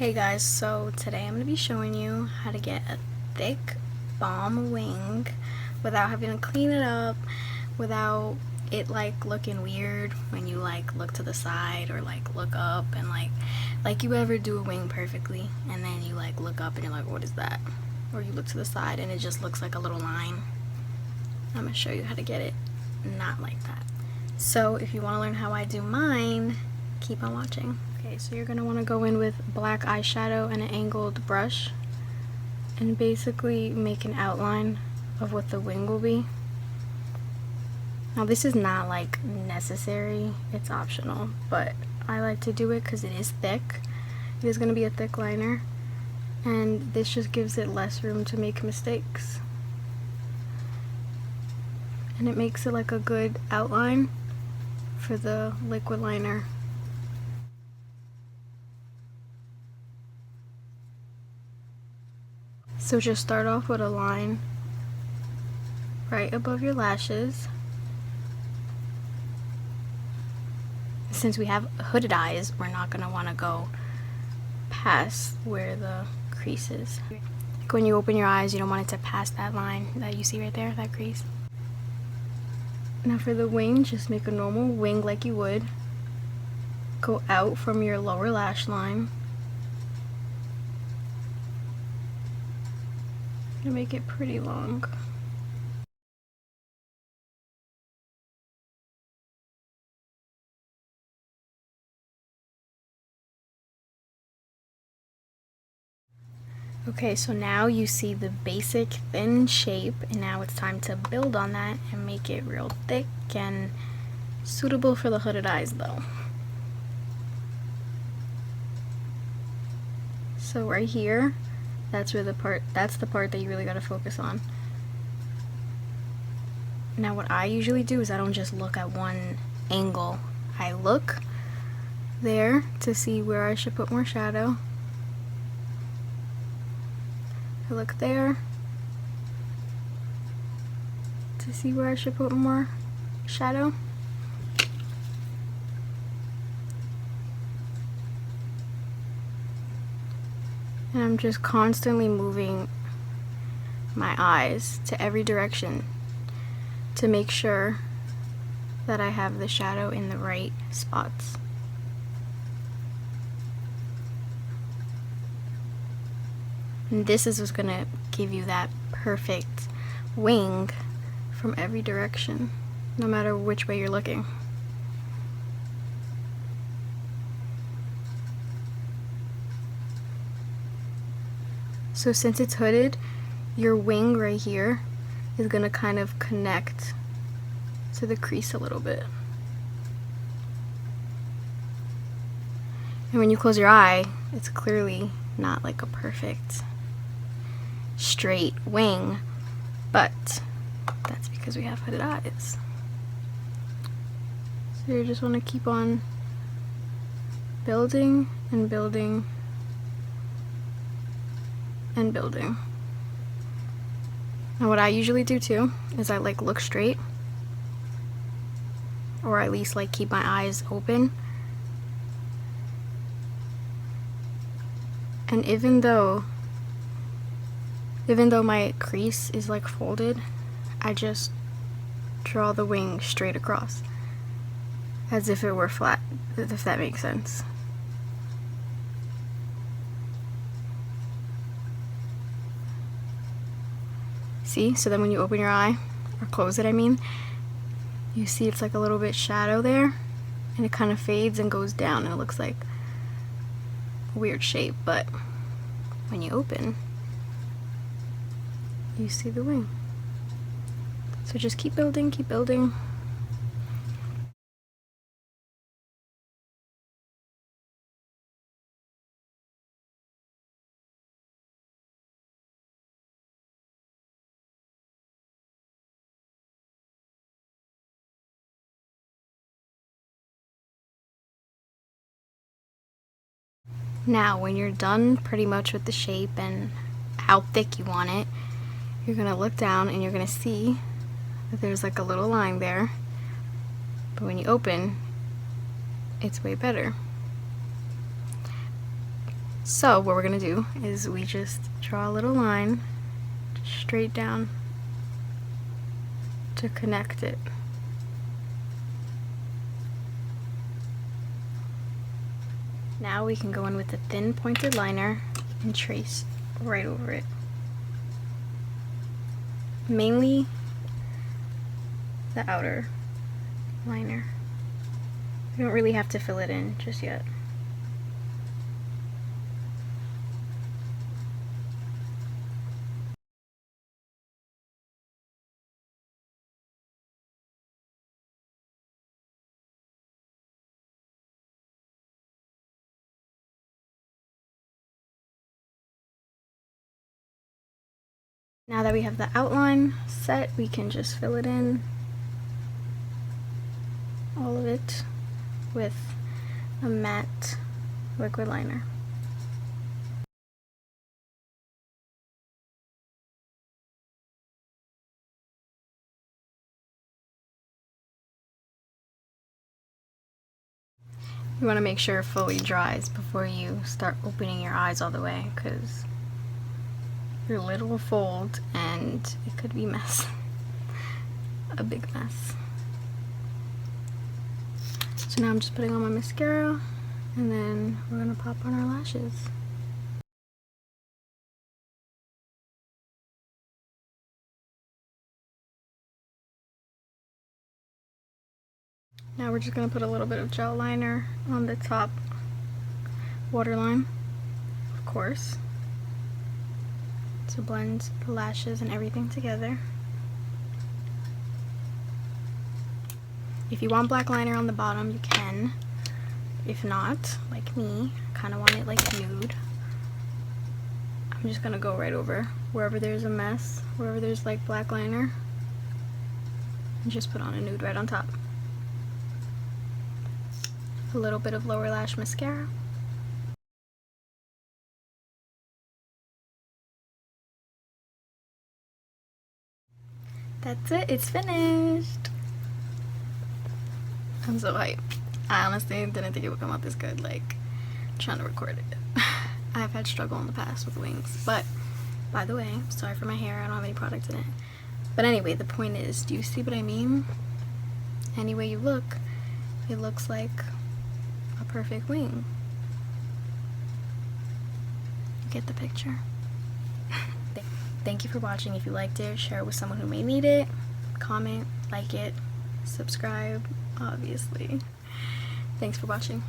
Hey guys, so today I'm going to be showing you how to get a thick bomb wing without having to clean it up, without it like looking weird when you like look to the side or like look up and like you ever do a wing perfectly and then you like look up and you're like, what is that? Or you look to the side and it just looks like a little line. I'm going to show you how to get it not like that. So if you want to learn how I do mine, keep on watching. Okay, so you're going to want to go in with black eyeshadow and an angled brush and basically make an outline of what the wing will be. Now this is not like necessary, it's optional, but I like to do it because it is thick. It is going to be a thick liner and this just gives it less room to make mistakes. And it makes it like a good outline for the liquid liner. So just start off with a line right above your lashes. Since we have hooded eyes, we're not going to want to go past where the crease is. Like when you open your eyes, you don't want it to pass that line that you see right there, that crease. Now for the wing, just make a normal wing like you would. Go out from your lower lash line. And make it pretty long. Okay, so now you see the basic thin shape, and now it's time to build on that and make it real thick and suitable for the hooded eyes though. So right here, that's the part that you really gotta focus on. Now what I usually do is I don't just look at one angle. I look there to see where I should put more shadow. I look there to see where I should put more shadow. And I'm just constantly moving my eyes to every direction to make sure that I have the shadow in the right spots. And this is what's gonna give you that perfect wing from every direction, no matter which way you're looking. So since it's hooded, your wing right here is gonna kind of connect to the crease a little bit. And when you close your eye, it's clearly not like a perfect straight wing, but that's because we have hooded eyes. So you just want to keep on building and building and building. And what I usually do too is I like look straight, or at least like keep my eyes open. And even though my crease is like folded, I just draw the wing straight across as if it were flat, if that makes sense. See? So then when you open your eye, or close it I mean, you see it's like a little bit shadow there, and it kind of fades and goes down and it looks like a weird shape, but when you open, you see the wing. So just keep building, keep building. Now when you're done pretty much with the shape and how thick you want it, you're gonna look down and you're gonna see that there's like a little line there, but when you open, it's way better. So what we're gonna do is we just draw a little line straight down to connect it. Now we can go in with the thin pointed liner and trace right over it. Mainly the outer liner. You don't really have to fill it in just yet. Now that we have the outline set, we can just fill it in, all of it, with a matte liquid liner. You want to make sure it fully dries before you start opening your eyes all the way, because your lid will fold and it could be a mess. A big mess. So now I'm just putting on my mascara, and then we're gonna pop on our lashes. Now we're just gonna put a little bit of gel liner on the top waterline, of course, to blend the lashes and everything together. If you want black liner on the bottom, you can. If not, like me, kind of want it like nude, I'm just gonna go right over wherever there's a mess, wherever there's like black liner, and just put on a nude right on top. A little bit of lower lash mascara. That's it, it's finished. I'm so hyped. I honestly didn't think it would come out this good, like, trying to record it. I've had struggle in the past with wings, but, by the way, sorry for my hair, I don't have any product in it. But anyway, the point is, do you see what I mean? Any way you look, it looks like a perfect wing. You get the picture? Thank you for watching. If you liked it, share it with someone who may need it. Comment, like it, subscribe, obviously. Thanks for watching.